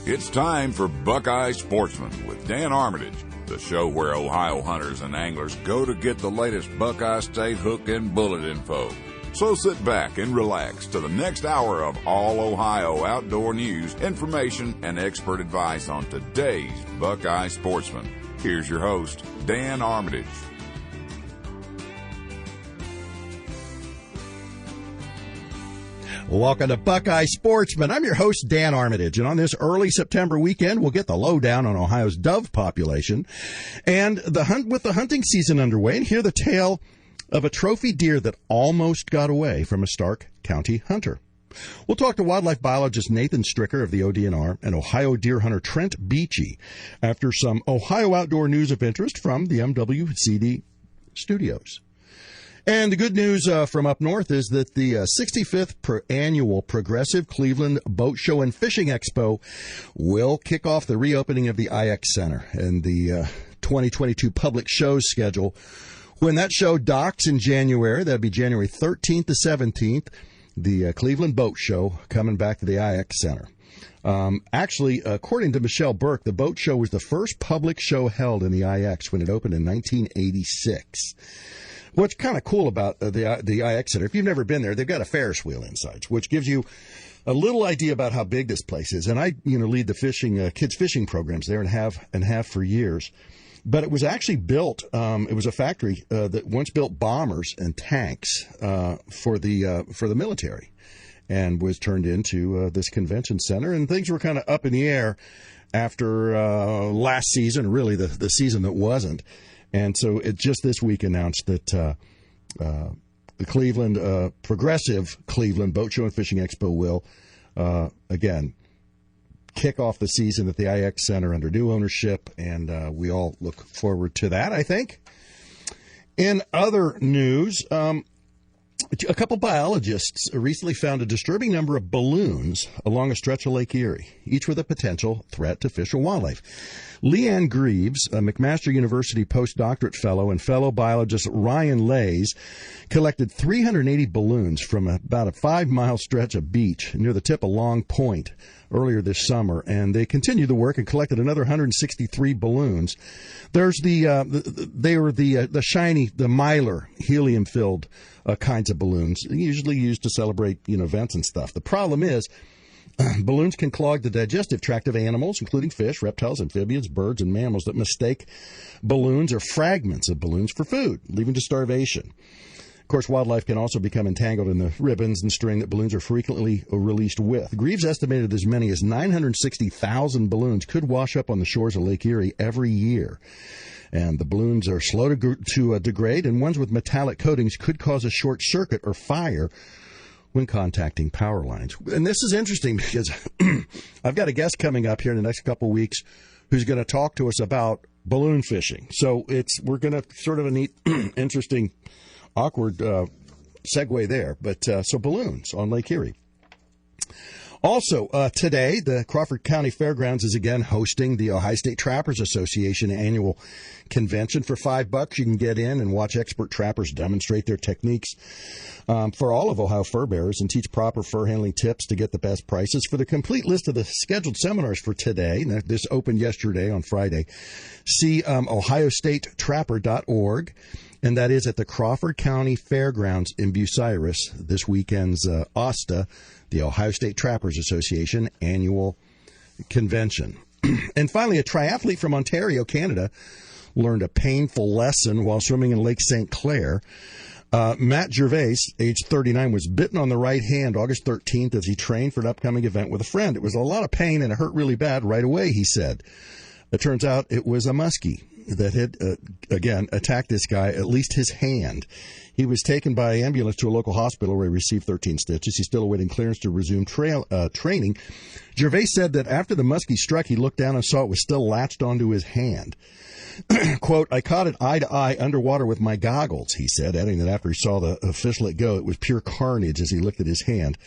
It's time for Buckeye Sportsman with Dan Armitage, the show where Ohio hunters and anglers go to get the latest Buckeye State hook and bullet info. So sit back and relax to the next hour of all Ohio outdoor news, information, and expert advice on today's Buckeye Sportsman. Here's your host, Dan Armitage. Welcome to Buckeye Sportsman. I'm your host, Dan Armitage, and on this early September weekend, we'll get the lowdown on Ohio's dove population and with the hunting season underway, and hear the tale of a trophy deer that almost got away from a Stark County hunter. We'll talk to wildlife biologist Nathan Stricker of the ODNR and Ohio deer hunter Trent Beachy after some Ohio outdoor news of interest from the MWCD studios. And the good news from up north is that the 65th annual Progressive Cleveland Boat Show and Fishing Expo will kick off the reopening of the IX Center and the 2022 public shows schedule. When that show docks in January, that'll be January 13th to 17th, the Cleveland Boat Show coming back to the IX Center. Actually, according to Michelle Burke, the boat show was the first public show held in the IX when it opened in 1986. What's kind of cool about the IX Center, if you've never been there, they've got a Ferris wheel inside, which gives you a little idea about how big this place is. And I, lead the fishing kids fishing programs there and have for years. But it was actually built. It was a factory that once built bombers and tanks for the military, and was turned into this convention center. And things were kind of up in the air after last season, really the season that wasn't. And so it just this week announced that the Cleveland Progressive Cleveland Boat Show and Fishing Expo will again kick off the season at the IX Center under new ownership, and we all look forward to that, I think. In other news, a couple biologists recently found a disturbing number of balloons along a stretch of Lake Erie, each with a potential threat to fish or wildlife. Leanne Greaves, a McMaster University postdoctorate fellow, and fellow biologist Ryan Lays collected 380 balloons from about a 5-mile stretch of beach near the tip of Long Point earlier this summer, and they continued the work and collected another 163 balloons. There's the shiny, the Mylar helium-filled kinds of balloons, usually used to celebrate events and stuff. The problem is balloons can clog the digestive tract of animals, including fish, reptiles, amphibians, birds, and mammals that mistake balloons or fragments of balloons for food, leading to starvation. Of course, wildlife can also become entangled in the ribbons and string that balloons are frequently released with. Greaves estimated as many as 960,000 balloons could wash up on the shores of Lake Erie every year. And the balloons are slow to degrade, and ones with metallic coatings could cause a short circuit or fire when contacting power lines. And this is interesting because I've got a guest coming up here in the next couple of weeks who's going to talk to us about balloon fishing. So we're going to sort of a neat, interesting, awkward segue there. But so balloons on Lake Erie. Also, today, the Crawford County Fairgrounds is again hosting the Ohio State Trappers Association annual convention. For $5, you can get in and watch expert trappers demonstrate their techniques for all of Ohio fur bearers and teach proper fur handling tips to get the best prices. For the complete list of the scheduled seminars for today, this opened yesterday on Friday, see ohiostatetrapper.org. And that is at the Crawford County Fairgrounds in Bucyrus, this weekend's OSTA, the Ohio State Trappers Association annual convention. And finally, a triathlete from Ontario, Canada, learned a painful lesson while swimming in Lake St. Clair. Matt Gervais, age 39, was bitten on the right hand August 13th as he trained for an upcoming event with a friend. It was a lot of pain and it hurt really bad right away, he said. It turns out it was a muskie that had, again, attacked this guy, at least his hand. He was taken by ambulance to a local hospital where he received 13 stitches. He's still awaiting clearance to resume training. Gervais said that after the muskie struck, he looked down and saw it was still latched onto his hand. Quote, I caught it eye to eye underwater with my goggles, he said, adding that after he saw the fish let go, it was pure carnage as he looked at his hand.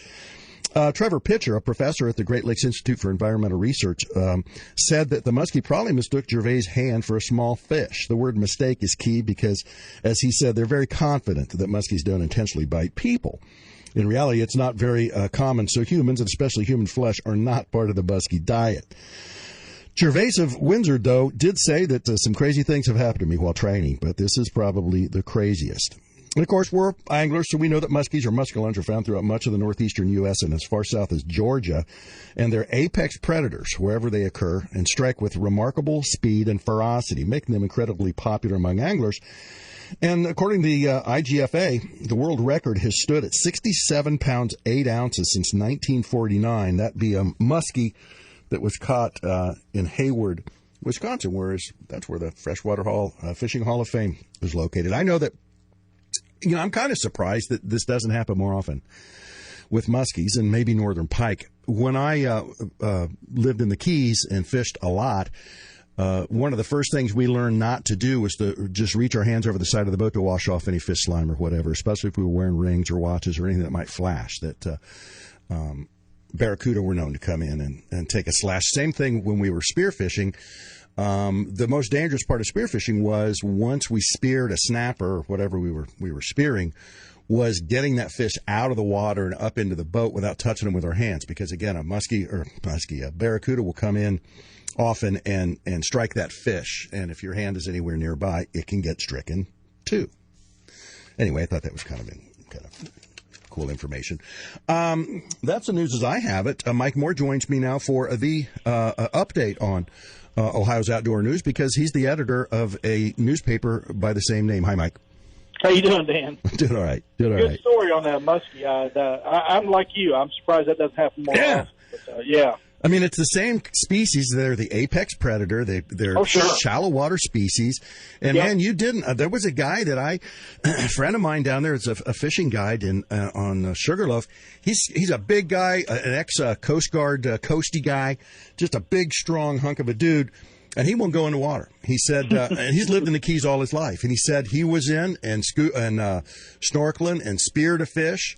Trevor Pitcher, a professor at the Great Lakes Institute for Environmental Research, said that the muskie probably mistook Gervais' hand for a small fish. The word mistake is key because, as he said, they're very confident that muskies don't intentionally bite people. In reality, it's not very common, so humans, and especially human flesh, are not part of the muskie diet. Gervais of Windsor, though, did say that some crazy things have happened to me while training, but this is probably the craziest. And, of course, we're anglers, so we know that muskies or muskellunge are found throughout much of the northeastern U.S. and as far south as Georgia. And they're apex predators wherever they occur and strike with remarkable speed and ferocity, making them incredibly popular among anglers. And according to the IGFA, the world record has stood at 67 pounds 8 ounces since 1949. That'd be a muskie that was caught in Hayward, Wisconsin, that's where the Freshwater Fishing Hall of Fame is located. I know that, I'm kind of surprised that this doesn't happen more often with muskies and maybe northern pike. When I lived in the Keys and fished a lot, one of the first things we learned not to do was to just reach our hands over the side of the boat to wash off any fish slime or whatever, especially if we were wearing rings or watches or anything that might flash. That barracuda were known to come in and take a slash. Same thing when we were spearfishing. The most dangerous part of spearfishing was once we speared a snapper or whatever we were spearing, was getting that fish out of the water and up into the boat without touching them with our hands. Because again, a barracuda will come in often and strike that fish. And if your hand is anywhere nearby, it can get stricken too. Anyway, I thought that was kind of cool information. That's the news as I have it. Mike Moore joins me now for the update on Ohio's Outdoor News, because he's the editor of a newspaper by the same name. Hi, Mike. How you doing, Dan? Doing all right. Good story on that muskie. I'm like you. I'm surprised that doesn't happen more often. But, yeah. I mean, it's the same species. They're the apex predator. They're shallow water species. And man, you didn't. There was a guy a friend of mine down there is a fishing guide on Sugarloaf. He's a big guy, an ex Coast Guard coastie guy, just a big, strong hunk of a dude. And he won't go into water. He said, and he's lived in the Keys all his life. And he said he was in and snorkeling and speared a fish.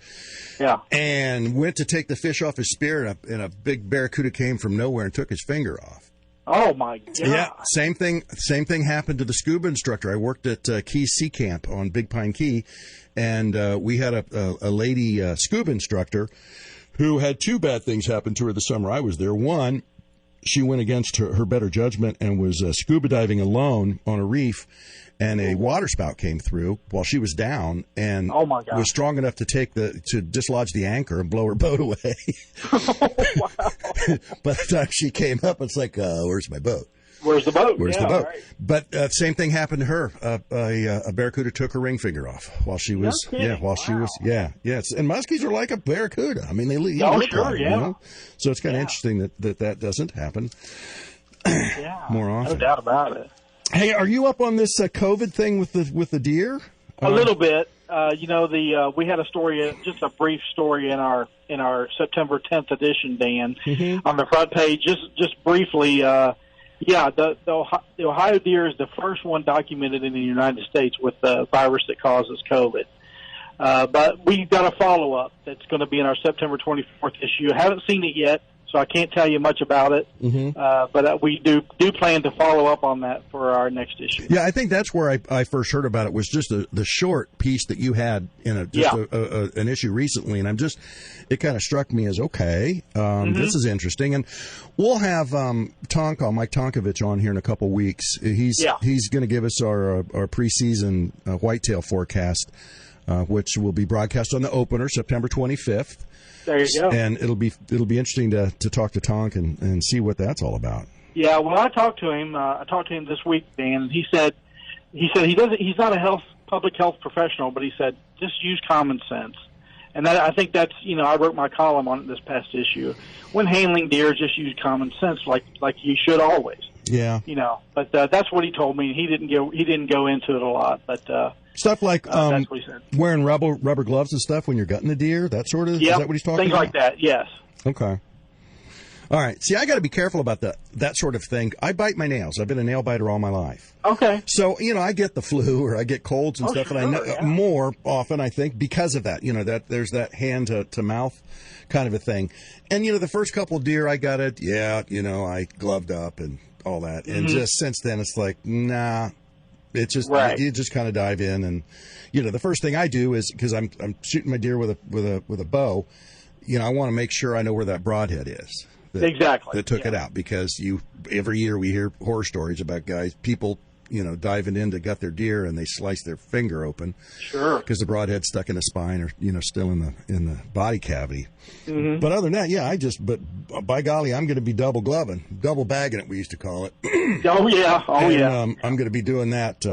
Yeah. And went to take the fish off his spear, and a big barracuda came from nowhere and took his finger off. Oh my God. Yeah. Same thing happened to the scuba instructor. I worked at Keys Sea Camp on Big Pine Key, and we had a lady scuba instructor who had two bad things happen to her the summer I was there. One, she went against her better judgment and was scuba diving alone on a reef, and a waterspout came through while she was down and was strong enough to dislodge the anchor and blow her boat away. Oh, wow. By the time she came up, it's like, where's my boat? Where's the boat? Where's the boat? Right. But same thing happened to her. A barracuda took her ring finger off while she was, and muskies are like a barracuda. I mean, they look like, you know? So it's kind of interesting that doesn't happen more often. No doubt about it. Hey, are you up on this COVID thing with the deer? A little bit. We had a story, just a brief story in our September 10th edition, Dan, on the front page. Just briefly. The Ohio deer is the first one documented in the United States with the virus that causes COVID. But we've got a follow-up that's going to be in our September 24th issue. I haven't seen it yet, so I can't tell you much about it. But we do plan to follow up on that for our next issue. Yeah, I think that's where I first heard about it, was just the short piece that you had in an issue recently, and it kind of struck me as, this is interesting. And we'll have Mike Tonkovich on here in a couple weeks. He's going to give us our preseason whitetail forecast, which will be broadcast on the opener, September 25th. There you go. And it'll be interesting to talk to Tonk and see what that's all about. Yeah, well, I talked to him this week, Dan. He said he's not a public health professional, but he said just use common sense. And I think that's, I wrote my column on it this past issue. When handling deer, just use common sense, like you should always. Yeah. But that's what he told me. He didn't go into it a lot, but stuff like that's what he said. Wearing rubber gloves and stuff when you're gutting the deer, that sort of. Is that what he's talking about? Things like that. Yes. Okay. All right. See, I got to be careful about that sort of thing. I bite my nails. I've been a nail biter all my life. Okay. So, I get the flu or I get colds and stuff, and I know more often, I think, because of that. That there's that hand to mouth kind of a thing. And the first couple of deer I got it, I gloved up and all that. And just since then, it's like, nah, It's just Right. you just kind of dive in, and the first thing I do is, because I'm shooting my deer with a bow, I want to make sure I know where that broadhead is. That took it out, because every year we hear horror stories about people diving in to gut their deer, and they slice their finger open. Sure. Because the broadhead's stuck in the spine, or still in the body cavity. Mm-hmm. But other than that, but by golly, I'm going to be double bagging it, we used to call it. Oh yeah. I'm going to be doing that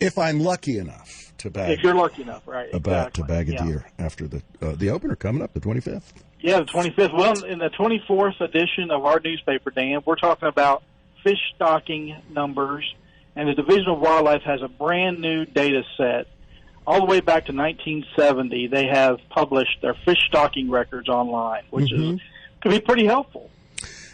if I'm lucky enough to bag. If you're lucky enough, right? To bag a deer after the opener coming up, the 25th. Yeah, the 25th. Well, in the 24th edition of our newspaper, Dan, we're talking about fish stocking numbers, and the Division of Wildlife has a brand new data set. All the way back to 1970, they have published their fish stocking records online, which can be pretty helpful.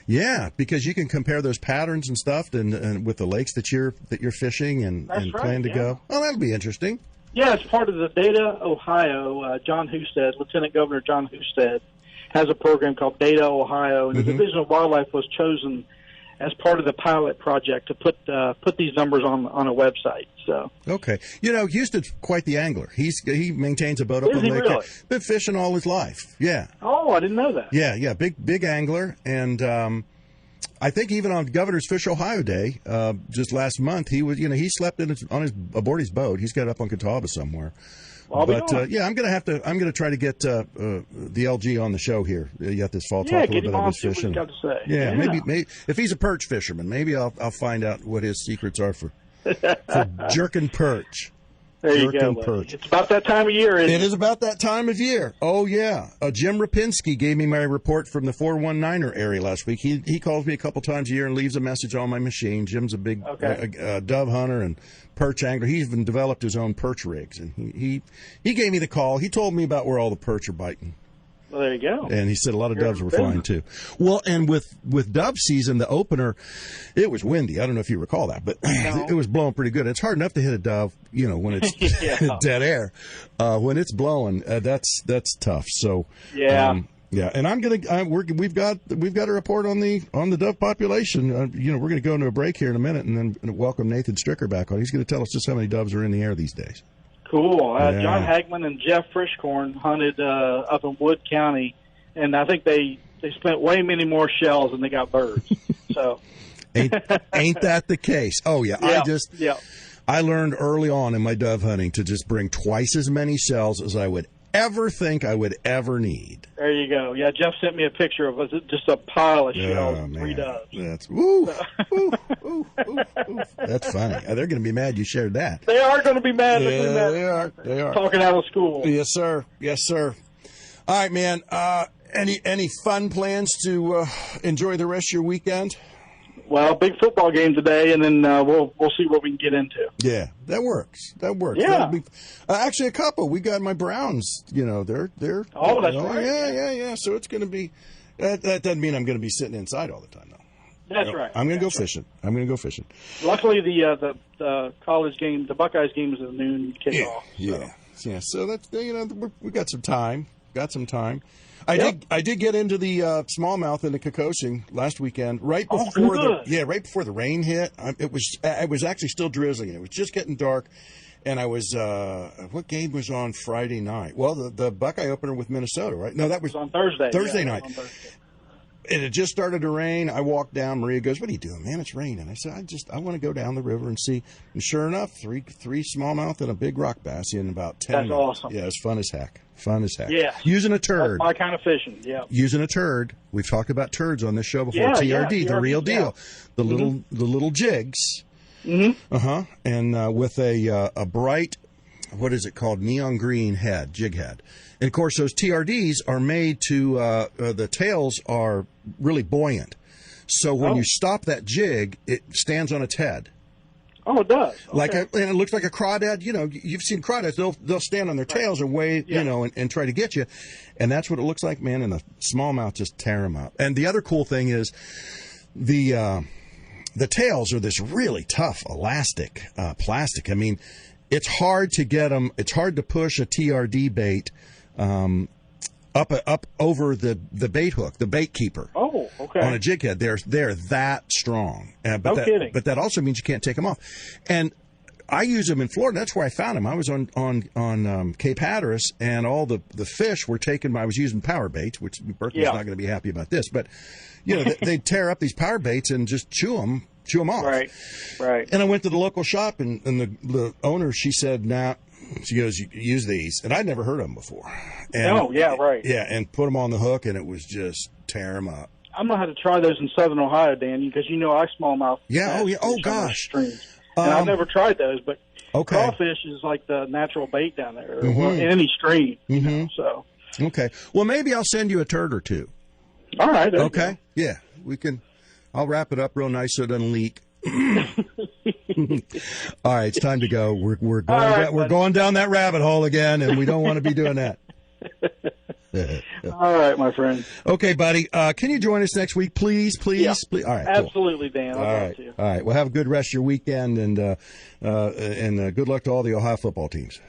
Yeah, because you can compare those patterns and stuff, and with the lakes that you're fishing and plan to go. Oh, that'll be interesting. Yeah, it's part of the Data Ohio. John Husted, Lieutenant Governor John Husted, has a program called Data Ohio, and the Division of Wildlife was chosen as part of the pilot project to put these numbers on a website. So okay, Houston's quite the angler. He maintains a boat up on the lake. Really? Been fishing all his life. Yeah. Oh, I didn't know that. Yeah, big angler, and I think even on Governor's Fish Ohio Day, just last month, he slept aboard his boat. He's got it up on Catawba somewhere. I'm going to try to get the LG on the show here yet this fall. Talk a little bit about his fishing. Got to say. Yeah, maybe if he's a perch fisherman, maybe I'll find out what his secrets are for jerking perch. There you go. Perch. It's about that time of year. It is about that time of year. Oh, yeah. Jim Rapinski gave me my report from the 419er area last week. He calls me a couple times a year and leaves a message on my machine. Jim's a big dove hunter and perch angler. He's even developed his own perch rigs. And he gave me the call. He told me about where all the perch are biting. Well, there you go. And he said a lot of doves were flying, too. Well, and with dove season, the opener, it was windy. I don't know if you recall that, but it was blowing pretty good. It's hard enough to hit a dove, when it's dead air. When it's blowing, that's tough. So yeah. And we've got a report on the dove population. We're going to go into a break here in a minute, and then welcome Nathan Stricker back on. He's going to tell us just how many doves are in the air these days. Cool. John Hagman and Jeff Frischkorn hunted up in Wood County, and I think they spent way many more shells than they got birds. So ain't that the case? Oh yeah. I learned early on in my dove hunting to just bring twice as many shells as I would ever think I would ever need. There you go. Yeah, Jeff sent me a picture of just a pile of shells, 3 doves. That's That's funny. They're going to be mad you shared that. They are going to be mad. Yeah, they are. Talking out of school. Yes, sir. All right, man. Any fun plans to enjoy the rest of your weekend? Well, big football game today, and then we'll see what we can get into. Yeah, that works. Yeah. Actually, a couple. We got my Browns. They're. Oh, that's right. Yeah. So it's going to be. That doesn't mean I'm going to be sitting inside all the time, though. That's right. I'm going to go fishing. Luckily, the college game, the Buckeyes game, is a noon kickoff. Yeah. So that's we got some time. I did get into the smallmouth and the Kokosing last weekend, right before the rain hit. It was actually still drizzling. It was just getting dark, and I was what game was on Friday night? Well, the Buckeye opener with Minnesota, right? No, that was on Thursday. Thursday night. It had just started to rain. I walked down. Maria goes, "What are you doing, man? It's raining." I said, "I want to go down the river and see." And sure enough, three smallmouth and a big rock bass in about 10 minutes. That's awesome. Yeah, it's fun as heck. Yeah. Using a turd. That's my kind of fishing. Yeah. Using a turd. We've talked about turds on this show before. TRD, the real deal. The little jigs. Mm-hmm. And with a bright, what is it called? Neon green jig head. And of course, those TRDs are made to, the tails are really buoyant. So when you stop that jig, it stands on its head. Oh, it does. Okay. And it looks like a crawdad. You've seen crawdads. They'll stand on their tails and wave, and try to get you. And that's what it looks like, man. And the smallmouth just tear them up. And the other cool thing is the tails are this really tough, elastic plastic. I mean, it's hard to get them. It's hard to push a TRD bait up over the bait hook, the bait keeper. Oh, okay. On a jig head, they're that strong. No kidding. But that also means you can't take them off. And I use them in Florida. That's where I found them. I was on Cape Hatteras, and all the fish were taken. I was using power baits, which Berkeley's not going to be happy about this, but they tear up these power baits and just chew them off. Right. And I went to the local shop, and the owner, she said, "Nah." She goes, "You use these," and I'd never heard of them before. And, Yeah, and put them on the hook, and it was just tear them up. I'm gonna have to try those in Southern Ohio, Dan, because I smallmouth. Yeah. Oh gosh. Streams. And I've never tried those, but crawfish is like the natural bait down there, in any stream. So. Okay. Well, maybe I'll send you a turd or two. All right. Okay. Yeah, we can. I'll wrap it up real nice so it doesn't leak. All right, it's time to go. We're going down that rabbit hole again, and we don't want to be doing that. All right, my friend. Okay, buddy. Can you join us next week, please? Yeah. Please. All right. Absolutely, cool. Dan. All right. Well, have a good rest of your weekend, and good luck to all the Ohio football teams.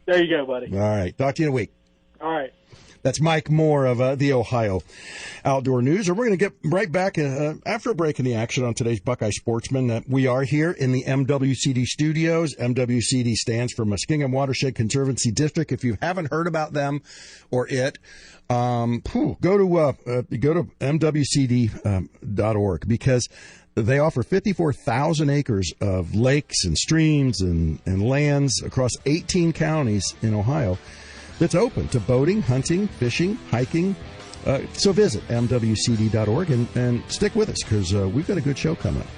There you go, buddy. All right. Talk to you in a week. All right. That's Mike Moore of the Ohio Outdoor News. And we're going to get right back after a break in the action on today's Buckeye Sportsman. We are here in the MWCD studios. MWCD stands for Muskingum Watershed Conservancy District. If you haven't heard about them or it, go to MWCD.org because they offer 54,000 acres of lakes and streams and lands across 18 counties in Ohio that's open to boating, hunting, fishing, hiking. So visit MWCD.org and stick with us because we've got a good show coming up.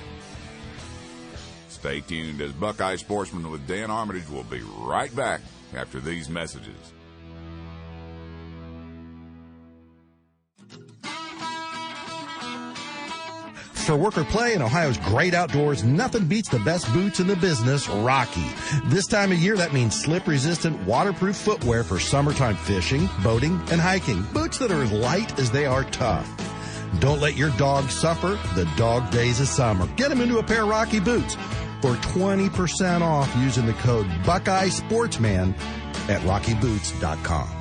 Stay tuned as Buckeye Sportsman with Dan Armitage will be right back after these messages. For work or play in Ohio's great outdoors, nothing beats the best boots in the business, Rocky. This time of year, that means slip-resistant, waterproof footwear for summertime fishing, boating, and hiking. Boots that are as light as they are tough. Don't let your dog suffer the dog days of summer. Get them into a pair of Rocky boots for 20% off using the code Buckeye Sportsman at rockyboots.com.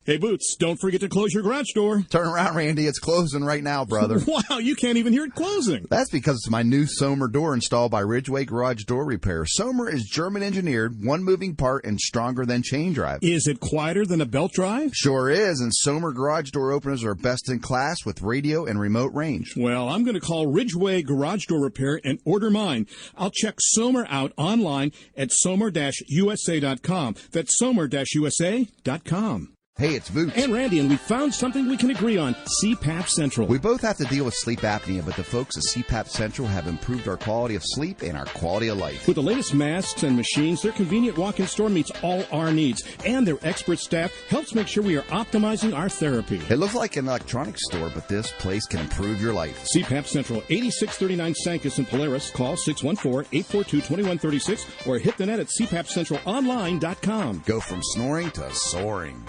Hey, Boots, don't forget to close your garage door. Turn around, Randy. It's closing right now, brother. Wow, you can't even hear it closing. That's because it's my new Somer door installed by Ridgeway Garage Door Repair. Somer is German engineered, one moving part, and stronger than chain drive. Is it quieter than a belt drive? Sure is, and Somer garage door openers are best in class with radio and remote range. Well, I'm going to call Ridgeway Garage Door Repair and order mine. I'll check Somer out online at somer-usa.com. That's somer-usa.com. Hey, it's Boots. And Randy, and we found something we can agree on, CPAP Central. We both have to deal with sleep apnea, but the folks at CPAP Central have improved our quality of sleep and our quality of life. With the latest masks and machines, their convenient walk-in store meets all our needs, and their expert staff helps make sure we are optimizing our therapy. It looks like an electronics store, but this place can improve your life. CPAP Central, 8639 Sancus in Polaris. Call 614-842-2136 or hit the net at cpapcentralonline.com. Go from snoring to soaring.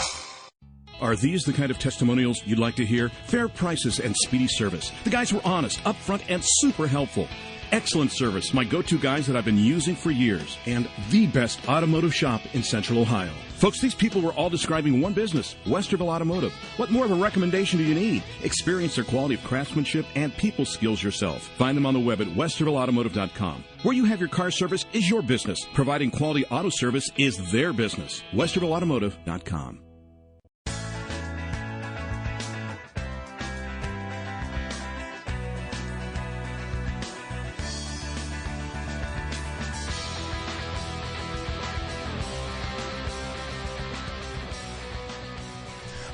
Are these the kind of testimonials you'd like to hear? Fair prices and speedy service. The guys were honest, upfront, and super helpful. Excellent service, my go-to guys that I've been using for years. And the best automotive shop in Central Ohio. Folks, these people were all describing one business, Westerville Automotive. What more of a recommendation do you need? Experience their quality of craftsmanship and people skills yourself. Find them on the web at westervilleautomotive.com. Where you have your car service is your business. Providing quality auto service is their business. westervilleautomotive.com.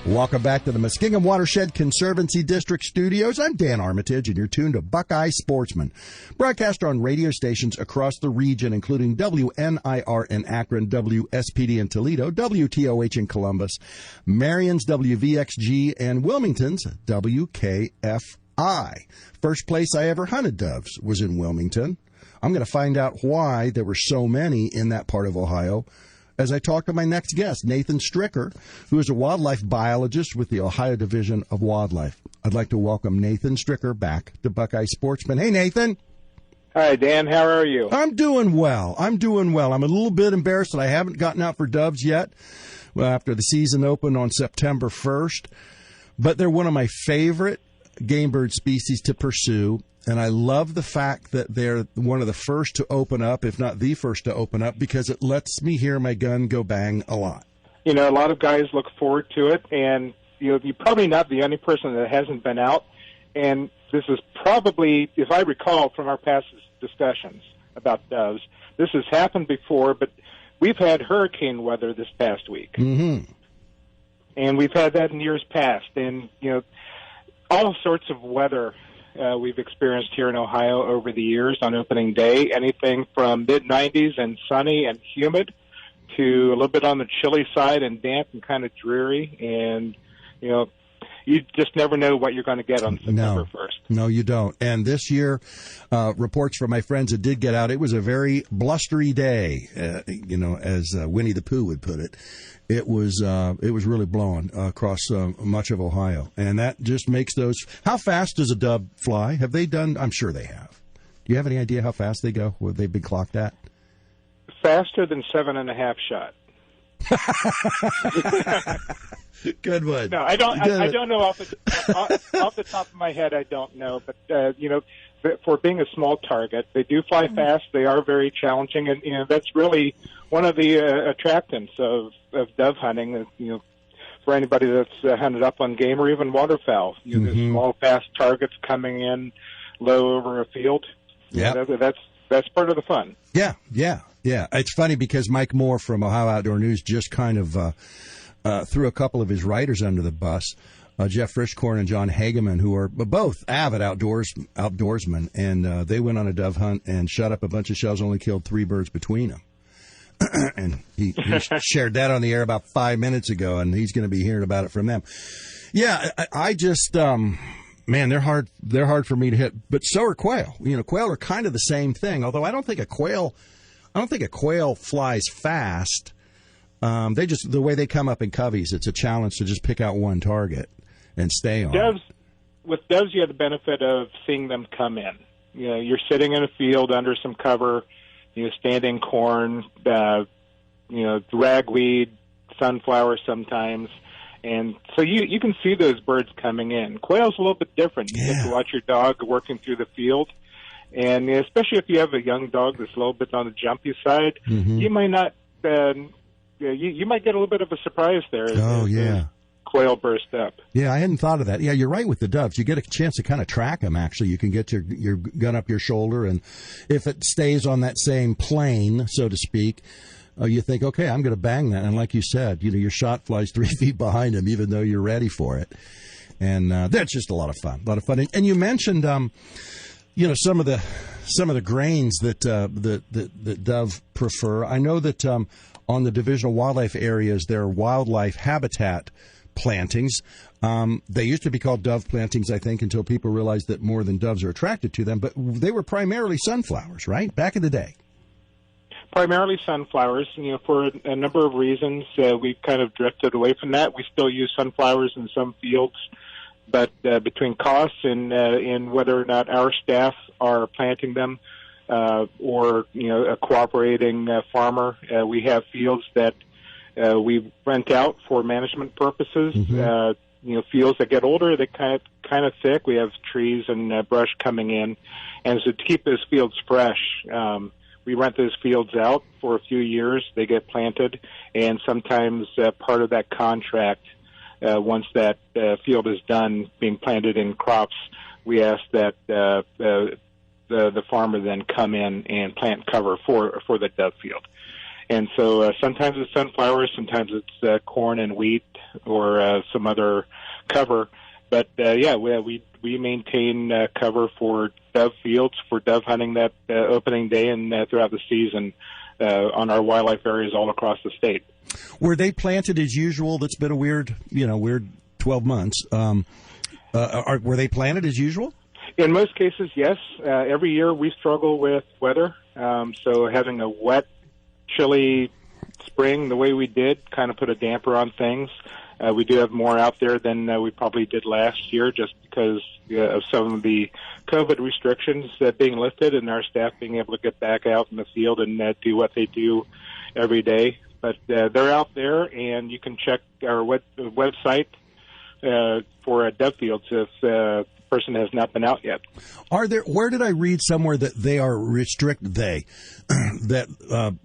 Welcome back to the Muskingum Watershed Conservancy District Studios. I'm Dan Armitage, and you're tuned to Buckeye Sportsman. Broadcast on radio stations across the region, including WNIR in Akron, WSPD in Toledo, WTOH in Columbus, Marion's WVXG, and Wilmington's WKFI. First place I ever hunted doves was in Wilmington. I'm going to find out why there were so many in that part of Ohio as I talk to my next guest, Nathan Stricker, who is a wildlife biologist with the Ohio Division of Wildlife. I'd like to welcome Nathan Stricker back to Buckeye Sportsman. Hey, Nathan. Hi, Dan. How are you? I'm doing well. I'm a little bit embarrassed that I haven't gotten out for doves yet after the season opened on September 1st, but they're one of my favorite game bird species to pursue. And I love the fact that they're one of the first to open up, if not the first to open up, because it lets me hear my gun go bang a lot. You know, a lot of guys look forward to it, and you're probably not the only person that hasn't been out. And this is probably, if I recall from our past discussions about doves, this has happened before, but we've had hurricane weather this past week. Mm-hmm. And we've had that in years past. And, you know, all sorts of weather we've experienced here in Ohio over the years on opening day, anything from mid-90s and sunny and humid to a little bit on the chilly side and damp and kind of dreary. And, you know, you just never know what you're going to get on September 1st. No, you don't. And this year, reports from my friends that did get out, it was a very blustery day, as Winnie the Pooh would put it. It was really blowing across much of Ohio. And that just makes those... How fast does a dove fly? Have they done... I'm sure they have. Do you have any idea how fast they go? What they've been clocked at? Faster than 7.5 shot. Good one. No, I don't. I don't know off the top of my head. I don't know, but for being a small target, they do fly fast. They are very challenging, and that's really one of the attractants of dove hunting. For anybody that's hunted up on game or even waterfowl, there's small, fast targets coming in low over a field. Yeah, that's part of the fun. Yeah. It's funny because Mike Moore from Ohio Outdoor News just kind of threw a couple of his writers under the bus, Jeff Frischkorn and John Hageman, who are both avid outdoorsmen, and they went on a dove hunt and shot up a bunch of shells, only killed 3 birds between them. And he shared that on the air about 5 minutes ago, and he's going to be hearing about it from them. Yeah, I just, man, they're hard for me to hit, but so are quail. Quail are kind of the same thing, although I don't think a quail flies fast. The way they come up in coveys, it's a challenge to just pick out one target and stay on. With doves, you have the benefit of seeing them come in. You're sitting in a field under some cover, standing corn, ragweed, sunflower sometimes, and so you can see those birds coming in. Quail's a little bit different. You get to watch your dog working through the field, and especially if you have a young dog that's a little bit on the jumpy side, you might not. You might get a little bit of a surprise there. As quail burst up. Yeah, I hadn't thought of that. Yeah, you're right with the doves. You get a chance to kind of track them, actually. You can get your gun up your shoulder, and if it stays on that same plane, so to speak, you think, okay, I'm going to bang that. And like you said, your shot flies 3 feet behind him, even though you're ready for it. And that's just a lot of fun. And you mentioned, some of the grains that dove prefer. I know that on the divisional wildlife areas, there are wildlife habitat plantings. They used to be called dove plantings, I think, until people realized that more than doves are attracted to them. But they were primarily sunflowers, right? Back in the day. Primarily sunflowers. For a number of reasons, we've kind of drifted away from that. We still use sunflowers in some fields, but between costs and whether or not our staff are planting them, or a cooperating farmer, we have fields that we rent out for management purposes. Fields that get older, they kind of thick. We have trees and brush coming in, and so to keep those fields fresh, we rent those fields out for a few years. They get planted, and sometimes part of that contract, once that field is done being planted in crops, we ask that the farmer then come in and plant cover for the dove field. And so sometimes it's sunflowers, sometimes it's corn and wheat or some other cover. But we maintain cover for dove fields for dove hunting that opening day and throughout the season on our wildlife areas all across the state. Were they planted as usual? That's been a weird 12 months. Were they planted as usual? In most cases, yes. Every year we struggle with weather. So having a wet, chilly spring the way we did kind of put a damper on things. We do have more out there than we probably did last year just because of some of the COVID restrictions being lifted and our staff being able to get back out in the field and do what they do every day. But they're out there, and you can check our website for dove fields if person has not been out yet. Where did I read somewhere that they are that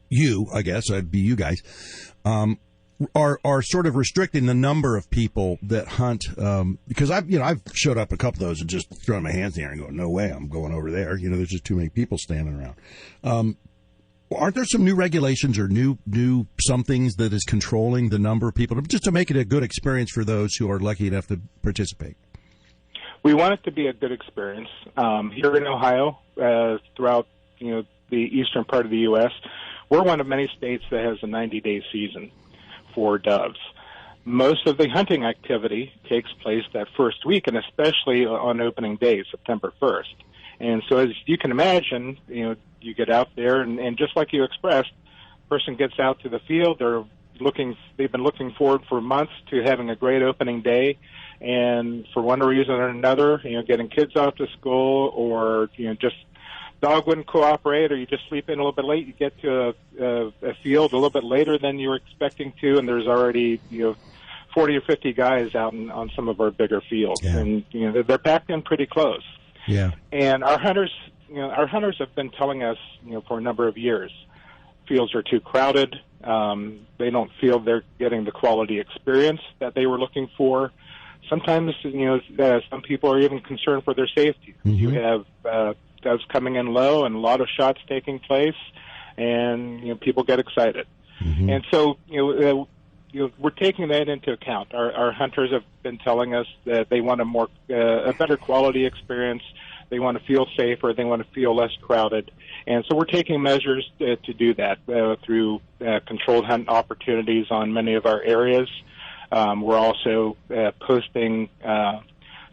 you, I guess, I'd be you guys, are sort of restricting the number of people that hunt, because I've showed up a couple of those and just thrown my hands in the air and going, no way, I'm going over there. There's just too many people standing around. Aren't there some new regulations or new somethings that is controlling the number of people, just to make it a good experience for those who are lucky enough to participate? We want it to be a good experience. Here in Ohio, throughout the eastern part of the U.S., we're one of many states that has a 90-day season for doves. Most of the hunting activity takes place that first week, and especially on opening day, September 1st. And so as you can imagine, you get out there, and just like you expressed, person gets out to the field. They've been looking forward for months to having a great opening day, and for one reason or another, getting kids off to school, or just dog wouldn't cooperate, or you just sleep in a little bit late. You get to a field a little bit later than you were expecting to, and there's already 40 or 50 guys out on some of our bigger fields, and they're packed in pretty close. Yeah. And our hunters have been telling us, for a number of years, fields are too crowded. They don't feel they're getting the quality experience that they were looking for. Sometimes, some people are even concerned for their safety. Mm-hmm. You have doves coming in low and a lot of shots taking place, and people get excited. Mm-hmm. And so, we're taking that into account. Our hunters have been telling us that they want a better quality experience. They want to feel safer. They want to feel less crowded. And so we're taking measures to do that through controlled hunt opportunities on many of our areas. We're also posting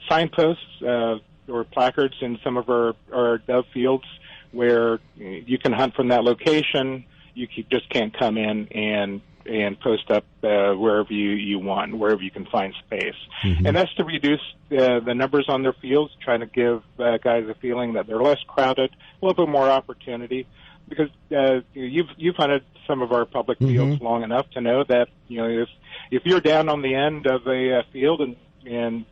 signposts or placards in some of our dove fields where you can hunt from that location. You just can't come in and post up wherever you want, wherever you can find space. Mm-hmm. And that's to reduce the numbers on their fields, trying to give guys a feeling that they're less crowded, a little bit more opportunity. Because you've hunted some of our public fields mm-hmm. long enough to know that if you're down on the end of a field and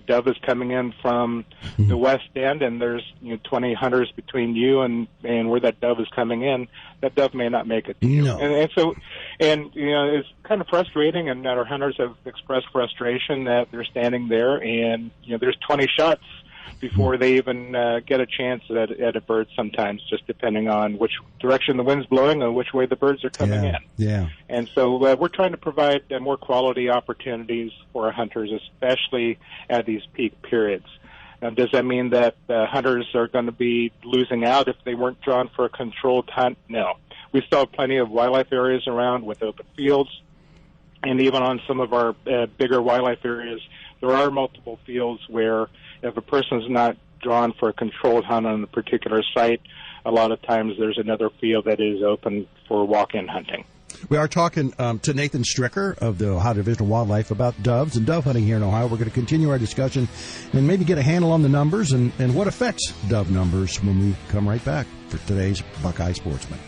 dove is coming in from mm-hmm. the west end, and there's 20 hunters between you and where that dove is coming in, that dove may not make it. No. And so it's kind of frustrating, and our hunters have expressed frustration that they're standing there, and there's 20 shots before they even get a chance at a bird sometimes, just depending on which direction the wind's blowing or which way the birds are coming in. Yeah. And so we're trying to provide more quality opportunities for our hunters, especially at these peak periods. Now, does that mean that hunters are going to be losing out if they weren't drawn for a controlled hunt? No. We still have plenty of wildlife areas around with open fields, and even on some of our bigger wildlife areas, there are multiple fields where if a person's not drawn for a controlled hunt on a particular site, a lot of times there's another field that is open for walk-in hunting. We are talking to Nathan Stricker of the Ohio Division of Wildlife about doves and dove hunting here in Ohio. We're going to continue our discussion and maybe get a handle on the numbers and what affects dove numbers when we come right back for today's Buckeye Sportsman.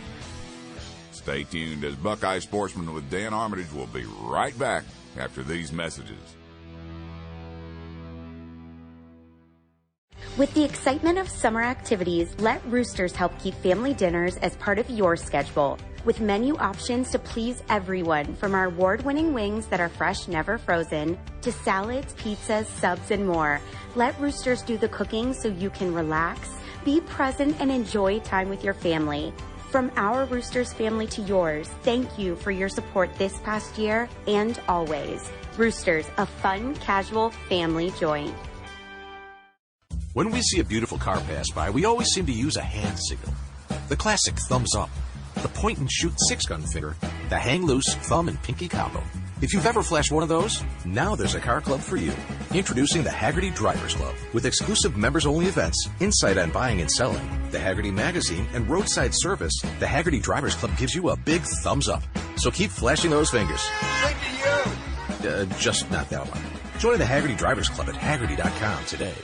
Stay tuned as Buckeye Sportsman with Dan Armitage will be right back after these messages. With the excitement of summer activities, let Roosters help keep family dinners as part of your schedule. With menu options to please everyone, from our award-winning wings that are fresh, never frozen, to salads, pizzas, subs, and more. Let Roosters do the cooking so you can relax, be present, and enjoy time with your family. From our Roosters family to yours, thank you for your support this past year and always. Roosters, a fun, casual family joint. When we see a beautiful car pass by, we always seem to use a hand signal. The classic thumbs up, the point and shoot 6-gun finger, the hang loose thumb and pinky combo. If you've ever flashed one of those, now there's a car club for you. Introducing the Hagerty Drivers Club. With exclusive members-only events, insight on buying and selling, the Hagerty Magazine, and roadside service, the Hagerty Drivers Club gives you a big thumbs up. So keep flashing those fingers. Thank you. Just not that one. Join the Hagerty Drivers Club at Hagerty.com today.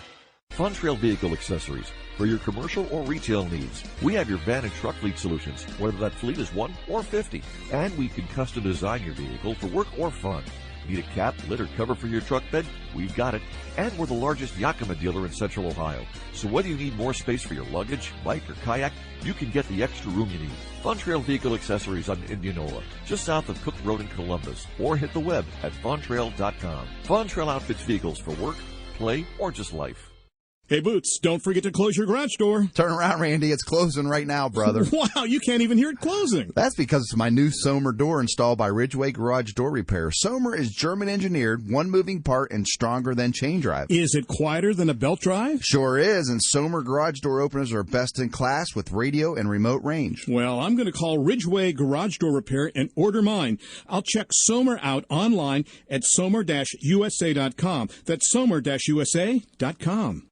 Fun Trail Vehicle Accessories. For your commercial or retail needs, we have your van and truck fleet solutions, whether that fleet is 1 or 50. And we can custom design your vehicle for work or fun. Need a cap, lid, or cover for your truck bed? We've got it. And we're the largest Yakima dealer in Central Ohio. So whether you need more space for your luggage, bike, or kayak, you can get the extra room you need. Fun Trail Vehicle Accessories on Indianola, just south of Cook Road in Columbus, or hit the web at funtrail.com. Fun Trail outfits vehicles for work, play, or just life. Hey, Boots, don't forget to close your garage door. Turn around, Randy. It's closing right now, brother. Wow, you can't even hear it closing. That's because it's my new Somer door installed by Ridgeway Garage Door Repair. Somer is German engineered, one moving part, and stronger than chain drive. Is it quieter than a belt drive? Sure is, and Somer garage door openers are best in class with radio and remote range. Well, I'm going to call Ridgeway Garage Door Repair and order mine. I'll check Somer out online at somer-usa.com. That's somer-usa.com.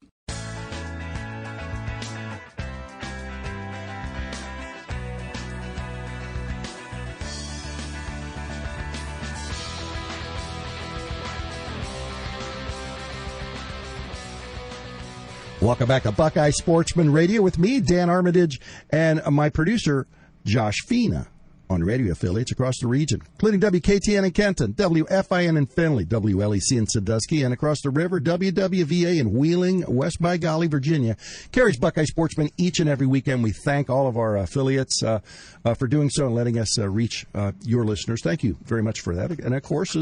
Welcome back to Buckeye Sportsman Radio with me, Dan Armitage, and my producer, Josh Fina, on radio affiliates across the region, including WKTN in Kenton, WFIN in Findlay, WLEC in Sandusky, and across the river, WWVA in Wheeling, West by Golly, Virginia. Carries Buckeye Sportsman each and every weekend. We thank all of our affiliates for doing so and letting us reach your listeners. Thank you very much for that. And, of course,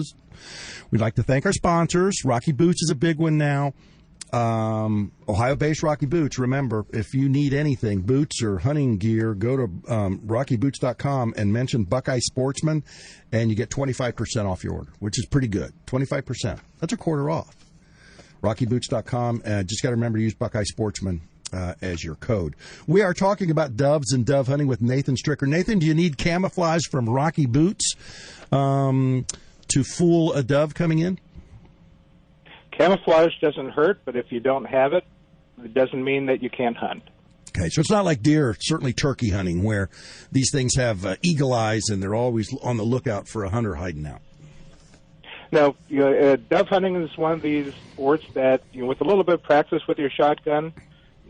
we'd like to thank our sponsors. Rocky Boots is a big one now. Ohio-based Rocky Boots. Remember, if you need anything, boots or hunting gear, go to rockyboots.com and mention Buckeye Sportsman, and you get 25% off your order, which is pretty good. 25%. That's a quarter off. rockyboots.com. Just got to remember to use Buckeye Sportsman as your code. We are talking about doves and dove hunting with Nathan Stricker. Nathan, do you need camouflage from Rocky Boots to fool a dove coming in? Camouflage doesn't hurt, but if you don't have it, it doesn't mean that you can't hunt. Okay, so it's not like deer, certainly turkey hunting, where these things have eagle eyes and they're always on the lookout for a hunter hiding out. No, dove hunting is one of these sports that, with a little bit of practice with your shotgun,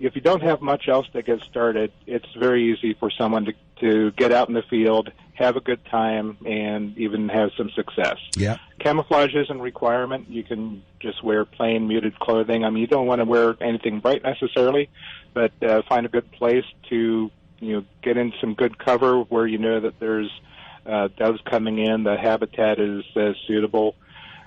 if you don't have much else to get started, it's very easy for someone to get out in the field, have a good time, and even have some success. Yeah. Camouflage isn't a requirement. You can just wear plain muted clothing. I mean, you don't want to wear anything bright necessarily, but find a good place to get in some good cover where you know that there's doves coming in. The habitat is suitable.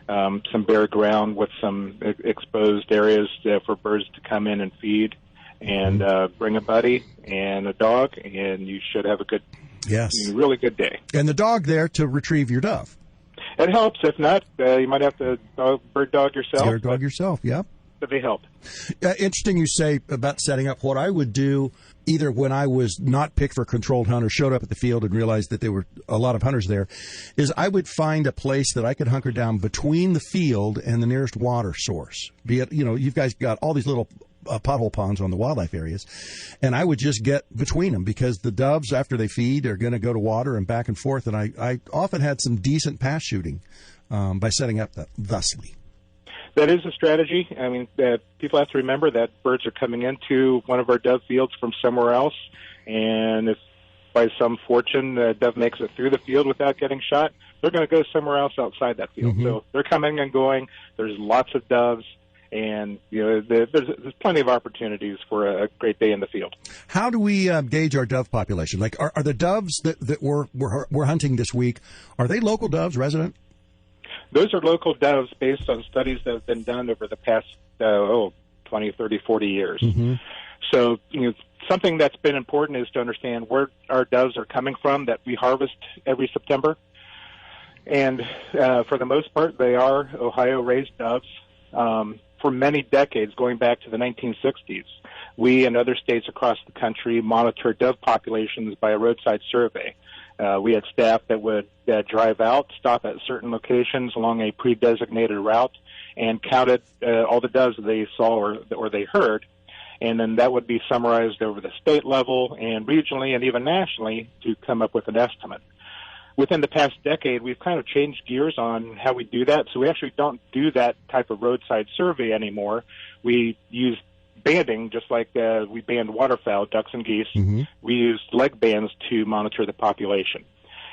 Some bare ground with some exposed areas for birds to come in and feed. And bring a buddy and a dog, and you should have a good, really good day. And the dog there to retrieve your dove. It helps. If not, you might have to bird dog yourself. Bird dog yourself, yep. But they help. Interesting you say about setting up. What I would do, either when I was not picked for controlled hunt or showed up at the field and realized that there were a lot of hunters there, is I would find a place that I could hunker down between the field and the nearest water source. Be it, you guys got all these little pothole ponds on the wildlife areas, and I would just get between them because the doves, after they feed, are going to go to water and back and forth, and I often had some decent pass shooting by setting up that thusly. That is a strategy. I mean, people have to remember that birds are coming into one of our dove fields from somewhere else, and if by some fortune a dove makes it through the field without getting shot, they're going to go somewhere else outside that field. Mm-hmm. So they're coming and going. There's lots of doves. And there's plenty of opportunities for a great day in the field. How do we gauge our dove population? Like, are the doves that we're hunting this week, are they local doves, resident? Those are local doves based on studies that have been done over the past 20, 30, 40 years. Mm-hmm. So something that's been important is to understand where our doves are coming from that we harvest every September. And for the most part, they are Ohio-raised doves. For many decades, going back to the 1960s, we and other states across the country monitored dove populations by a roadside survey. We had staff that would drive out, stop at certain locations along a pre-designated route, and counted all the doves that they saw or they heard. And then that would be summarized over the state level and regionally and even nationally to come up with an estimate. Within the past decade, we've kind of changed gears on how we do that, so we actually don't do that type of roadside survey anymore. We use banding, just like we band waterfowl, ducks and geese. Mm-hmm. We use leg bands to monitor the population.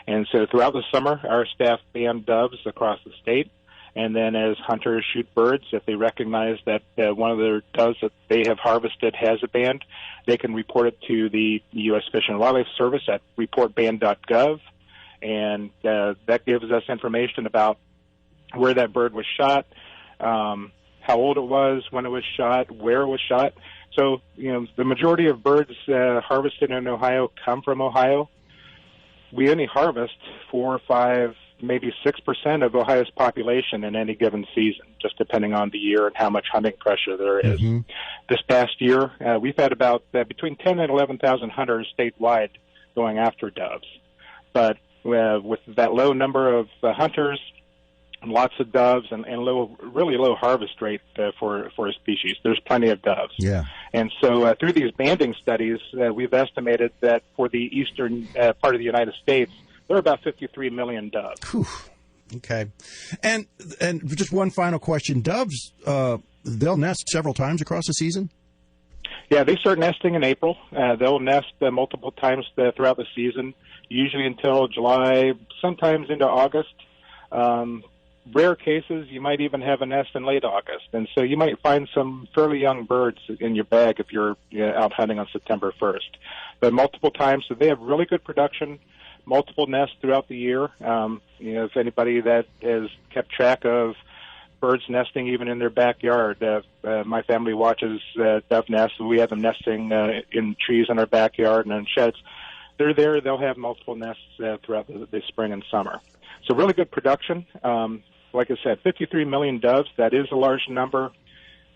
And so throughout the summer, our staff band doves across the state. And then as hunters shoot birds, if they recognize that one of their doves that they have harvested has a band, they can report it to the U.S. Fish and Wildlife Service at reportband.gov, and that gives us information about where that bird was shot, how old it was when it was shot, where it was shot. So, the majority of birds harvested in Ohio come from Ohio. We only harvest 4 or 5, maybe 6% of Ohio's population in any given season, just depending on the year and how much hunting pressure there is. Mm-hmm. This past year, we've had about between 10 and 11,000 hunters statewide going after doves. But with that low number of hunters, lots of doves, and really low harvest rate for a species, there's plenty of doves. Yeah. And so through these banding studies, we've estimated that for the eastern part of the United States, there are about 53 million doves. Whew. Okay. And just one final question. Doves, they'll nest several times across the season? Yeah, they start nesting in April. They'll nest multiple times throughout the season, usually until July, sometimes into August. Rare cases, you might even have a nest in late August. And so you might find some fairly young birds in your bag if you're out hunting on September 1st. But multiple times, so they have really good production, multiple nests throughout the year. If anybody that has kept track of birds nesting even in their backyard, my family watches dove nests. We have them nesting in trees in our backyard and in sheds. They're there. They'll have multiple nests throughout the spring and summer. So really good production. Like I said, 53 million doves, that is a large number.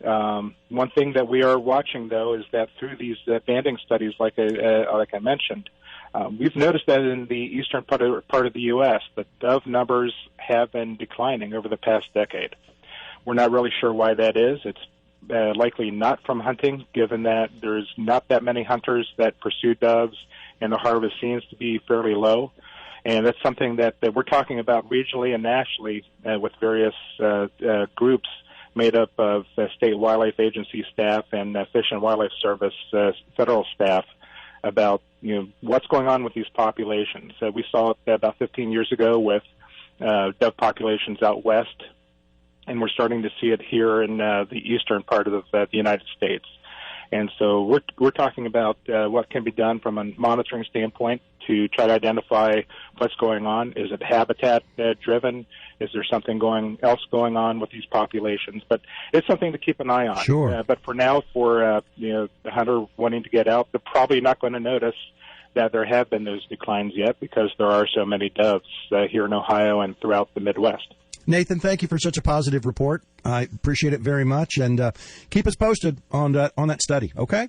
One thing that we are watching, though, is that through these banding studies, like I mentioned, we've noticed that in the eastern part of the U.S., the dove numbers have been declining over the past decade. We're not really sure why that is. It's likely not from hunting, given that there's not that many hunters that pursue doves, and the harvest seems to be fairly low. And that's something that we're talking about regionally and nationally with various groups made up of state wildlife agency staff and Fish and Wildlife Service federal staff about what's going on with these populations. We saw it about 15 years ago with dove populations out west, and we're starting to see it here in the eastern part of the United States. And so we're talking about what can be done from a monitoring standpoint to try to identify what's going on. Is it habitat driven? Is there something else going on with these populations? But it's something to keep an eye on. Sure. But for now, for the hunter wanting to get out, they're probably not going to notice that there have been those declines yet because there are so many doves here in Ohio and throughout the Midwest. Nathan, thank you for such a positive report. I appreciate it very much, and keep us posted on that study, okay?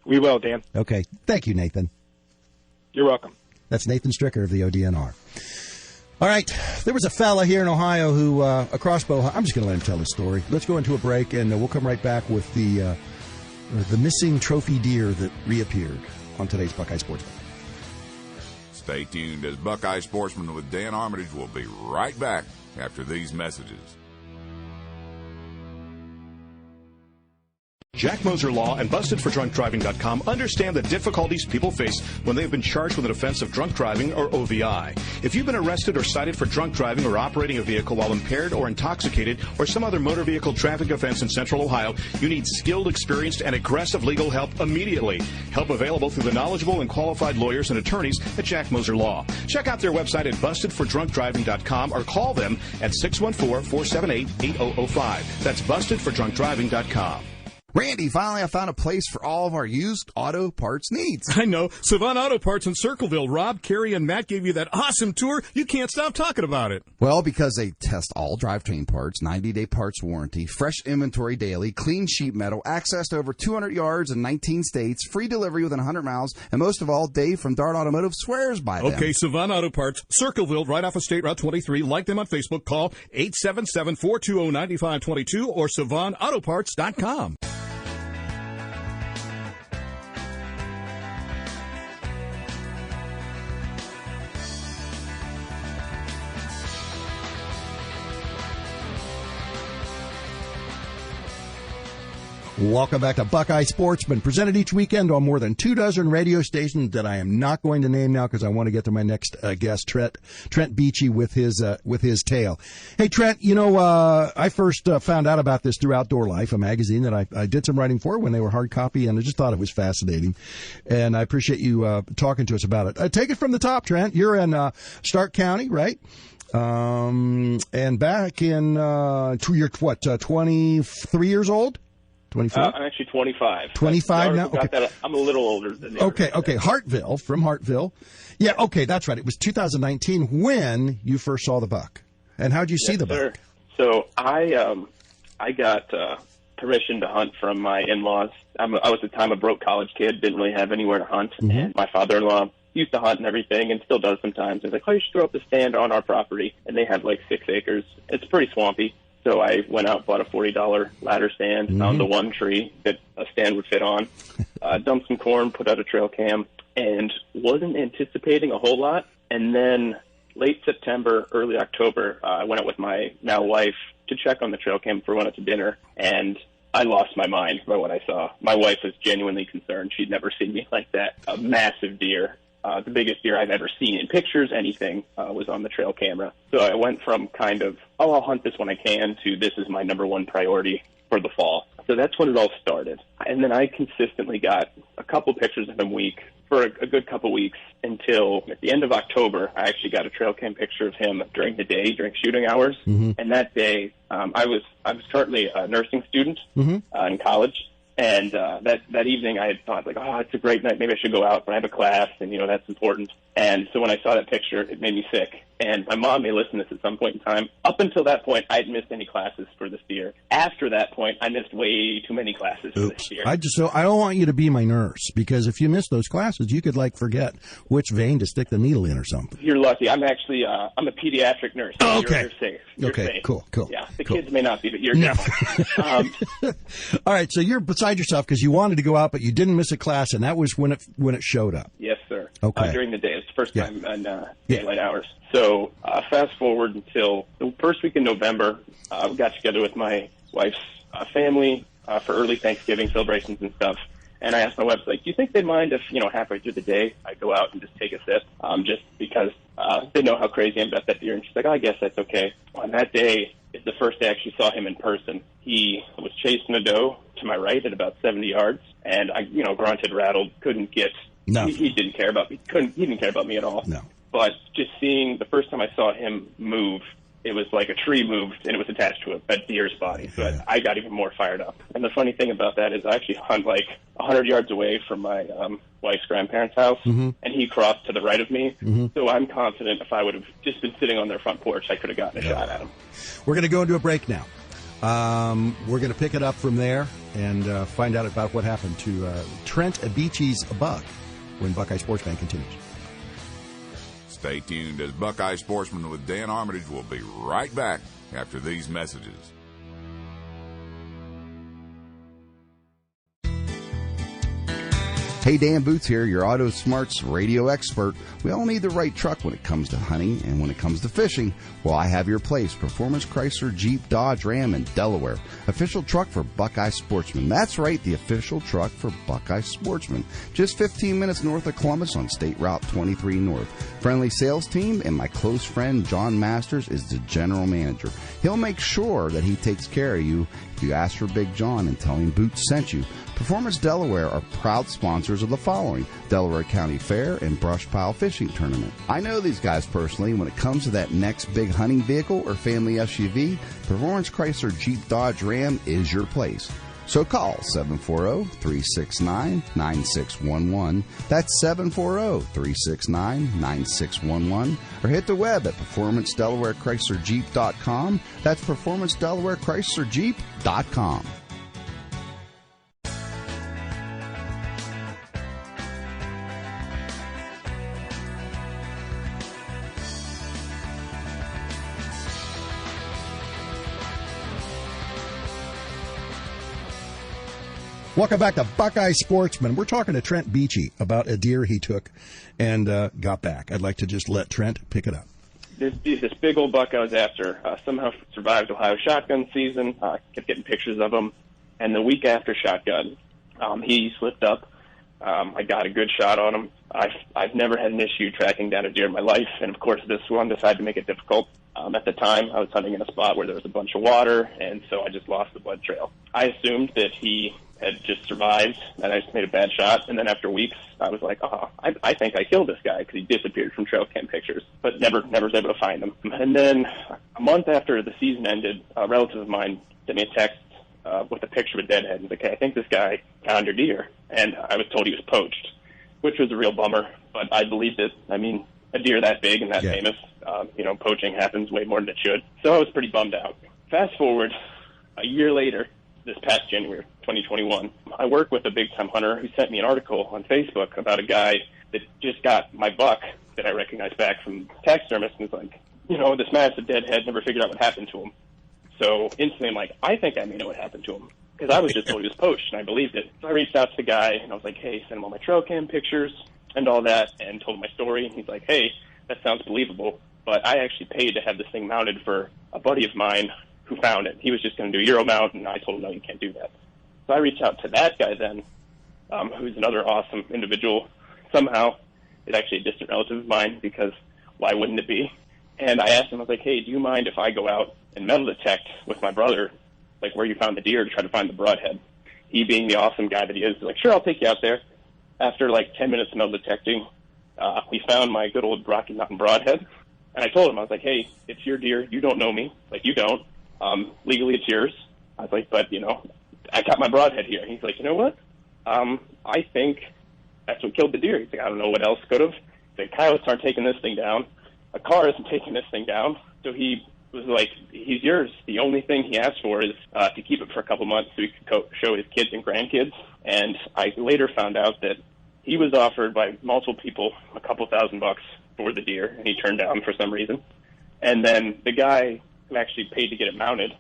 We will, Dan. Okay. Thank you, Nathan. You're welcome. That's Nathan Stricker of the ODNR. All right. There was a fella here in Ohio who, a crossbow, I'm just going to let him tell his story. Let's go into a break, and we'll come right back with the missing trophy deer that reappeared on today's Buckeye Sportsman. Stay tuned as Buckeye Sportsman with Dan Armitage will be right back after these messages. Jack Moser Law and BustedForDrunkDriving.com understand the difficulties people face when they have been charged with an offense of drunk driving or OVI. If you've been arrested or cited for drunk driving or operating a vehicle while impaired or intoxicated or some other motor vehicle traffic offense in Central Ohio, you need skilled, experienced, and aggressive legal help immediately. Help available through the knowledgeable and qualified lawyers and attorneys at Jack Moser Law. Check out their website at BustedForDrunkDriving.com or call them at 614-478-8005. That's BustedForDrunkDriving.com. Randy, finally I found a place for all of our used auto parts needs. I know. Savant Auto Parts in Circleville. Rob, Carrie, and Matt gave you that awesome tour. You can't stop talking about it. Well, because they test all drivetrain parts, 90-day parts warranty, fresh inventory daily, clean sheet metal, access to over 200 yards in 19 states, free delivery within 100 miles, and most of all, Dave from Dart Automotive swears by them. Okay, Savant Auto Parts, Circleville, right off of State Route 23. Like them on Facebook. Call 877-420-9522 or savantautoparts.com. Welcome back to Buckeye Sportsman, presented each weekend on more than 24 radio stations that I am not going to name now because I want to get to my next guest, Trent Beachy, with his tale. Hey, Trent, I first found out about this through Outdoor Life, a magazine that I did some writing for when they were hard copy, and I just thought it was fascinating. And I appreciate you talking to us about it. Take it from the top, Trent. You're in Stark County, right? And back in, you're what, 23 years old? 24? I'm actually 25. 25 now? Okay. I'm a little older than you. Okay. Hartville, from Hartville. Yeah, okay, that's right. It was 2019 when you first saw the buck. And how'd you see the buck? So I got permission to hunt from my in-laws. I was at the time a broke college kid, didn't really have anywhere to hunt. Mm-hmm. And my father-in-law used to hunt and everything and still does sometimes. He's like, you should throw up a stand on our property. And they have like 6 acres. It's pretty swampy. So I went out, bought a $40 ladder stand, found the one tree that a stand would fit on, dumped some corn, put out a trail cam, and wasn't anticipating a whole lot. And then late September, early October, I went out with my now wife to check on the trail cam before we went out to dinner, and I lost my mind by what I saw. My wife was genuinely concerned. She'd never seen me like that. A massive deer. The biggest deer I've ever seen in pictures, anything, was on the trail camera. So I went from kind of, I'll hunt this when I can, to this is my number one priority for the fall. So that's when it all started. And then I consistently got a couple pictures of him a week for a good couple weeks until at the end of October, I actually got a trail cam picture of him during the day, during shooting hours. Mm-hmm. And that day, I was currently a nursing student in college. And that evening I had thought, like, it's a great night. Maybe I should go out, but I have a class, and, that's important. And so when I saw that picture, it made me sick. And my mom may listen to this at some point in time. Up until that point, I hadn't missed any classes for this deer. After that point, I missed way too many classes for this deer. I don't want you to be my nurse, because if you miss those classes, you could, forget which vein to stick the needle in or something. You're lucky. I'm actually I'm a pediatric nurse. So okay. You're safe. You're safe. Cool. Yeah, the kids may not be, but you're good. All right, so you're beside yourself because you wanted to go out, but you didn't miss a class, and that was when it showed up. Yes, sir. Okay. During the day. It's the first time in daylight hours. So fast forward until the first week in November, we got together with my wife's family for early Thanksgiving celebrations and stuff. And I asked my wife, do you think they'd mind if, halfway through the day I go out and just take a sip, just because they know how crazy I am about that deer? And she's like, I guess that's okay. On that day is the first day I actually saw him in person. He was chasing a doe to my right at about 70 yards, and I, grunted, rattled, couldn't get. No. He didn't care about me. He didn't care about me at all. No. But just seeing the first time I saw him move, it was like a tree moved and it was attached to a deer's body. So I got even more fired up. And the funny thing about that is I actually hunt 100 yards away from my wife's grandparents' house, and he crossed to the right of me. Mm-hmm. So I'm confident if I would have just been sitting on their front porch, I could have gotten a shot at him. We're going to go into a break now. We're going to pick it up from there and find out about what happened to Trent Beachy's buck when Buckeye Sportsman continues. Stay tuned as Buckeye Sportsman with Dan Armitage will be right back after these messages. Hey, Dan Boots here, your Auto Smarts radio expert. We all need the right truck when it comes to hunting and when it comes to fishing. Well, I have your place. Performance Chrysler Jeep Dodge Ram in Delaware. Official truck for Buckeye Sportsman. That's right, the official truck for Buckeye Sportsman. Just 15 minutes north of Columbus on State Route 23 North. Friendly sales team, and my close friend John Masters is the general manager. He'll make sure that he takes care of you if you ask for Big John and tell him Boots sent you. Performance Delaware are proud sponsors of the following: Delaware County Fair and Brush Pile Fishing Tournament. I know these guys personally. When it comes to that next big hunting vehicle or family SUV, Performance Chrysler Jeep Dodge Ram is your place. So call 740-369-9611. That's 740-369-9611. Or hit the web at performancedelawarechryslerjeep.com. That's performancedelawarechryslerjeep.com. Welcome back to Buckeye Sportsman. We're talking to Trent Beachy about a deer he took and got back. I'd like to just let Trent pick it up. This big old buck I was after somehow survived Ohio shotgun season. Kept getting pictures of him. And the week after shotgun, he slipped up. I got a good shot on him. I've never had an issue tracking down a deer in my life, and of course this one decided to make it difficult. At the time, I was hunting in a spot where there was a bunch of water, and so I just lost the blood trail. I assumed that he had just survived, and I just made a bad shot, and then after weeks, I was like, I think I killed this guy, because he disappeared from trail cam pictures, but never was able to find him. And then a month after the season ended, a relative of mine sent me a text with a picture of a deadhead. He's like, hey, I think this guy found your deer, and I was told he was poached, which was a real bummer, but I believed it. I mean, a deer that big and that famous, poaching happens way more than it should. So I was pretty bummed out. Fast forward a year later, this past January 2021, I work with a big-time hunter who sent me an article on Facebook about a guy that just got my buck that I recognized back from taxidermist, and was like, this massive deadhead, never figured out what happened to him. So instantly I'm like, I think I may know what happened to him, because I was just told he was poached, and I believed it. So I reached out to the guy, and I was like, hey, send him all my trail cam pictures and all that, and told him my story. And he's like, hey, that sounds believable, but I actually paid to have this thing mounted for a buddy of mine who found it. He was just going to do a Euro mount, and I told him, no, you can't do that. So I reached out to that guy then, who's another awesome individual. Somehow, it's actually a distant relative of mine, because why wouldn't it be? And I asked him, I was like, hey, do you mind if I go out and metal detect with my brother, like where you found the deer, to try to find the broadhead? He, being the awesome guy that he is, like, sure, I'll take you out there. After like 10 minutes of metal detecting, we found my good old Rocky Mountain broadhead. And I told him, I was like, hey, it's your deer. You don't know me. Like, you don't. Legally, it's yours. I was like, but, I got my broadhead here. He's like, you know what? I think that's what killed the deer. He's like, I don't know what else could have. The coyotes aren't taking this thing down. A car isn't taking this thing down. So he was like, he's yours. The only thing he asked for is to keep it for a couple months so he could show his kids and grandkids. And I later found out that he was offered by multiple people a couple $1,000 for the deer, and he turned down for some reason. And then the guy who actually paid to get it mounted,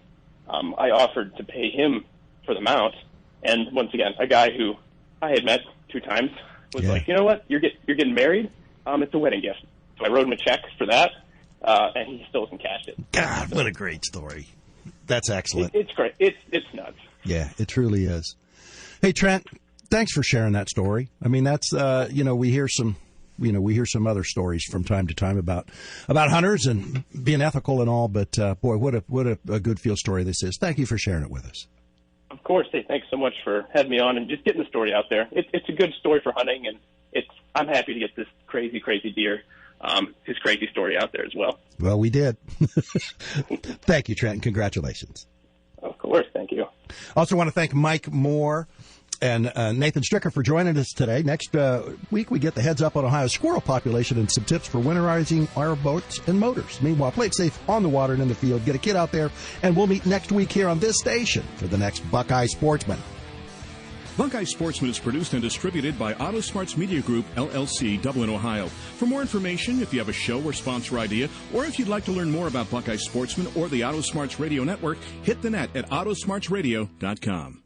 I offered to pay him for the mount. And once again, a guy who I had met 2 times was like, you know what? You're getting married. It's a wedding gift. So I wrote him a check for that, and he still hasn't cashed it. God, what a great story. That's excellent. It's great. It's nuts. Yeah, it truly is. Hey, Trent, thanks for sharing that story. I mean, that's, we hear some other stories from time to time about hunters and being ethical and all, but boy, what a good field story this is. Thank you for sharing it with us. Of course. Hey, thanks so much for having me on and just getting the story out there. It's a good story for hunting, and I'm happy to get this crazy, crazy deer, his crazy story out there as well. Well, we did. Thank you, Trent, and congratulations. Of course. Thank you. Also want to thank Mike Moore and Nathan Stricker for joining us today. Next week, we get the heads up on Ohio's squirrel population and some tips for winterizing our boats and motors. Meanwhile, play it safe on the water and in the field. Get a kid out there, and we'll meet next week here on this station for the next Buckeye Sportsman. Buckeye Sportsman is produced and distributed by Auto Smarts Media Group, LLC, Dublin, Ohio. For more information, if you have a show or sponsor idea, or if you'd like to learn more about Buckeye Sportsman or the Auto Smarts Radio Network, hit the net at autosmartsradio.com.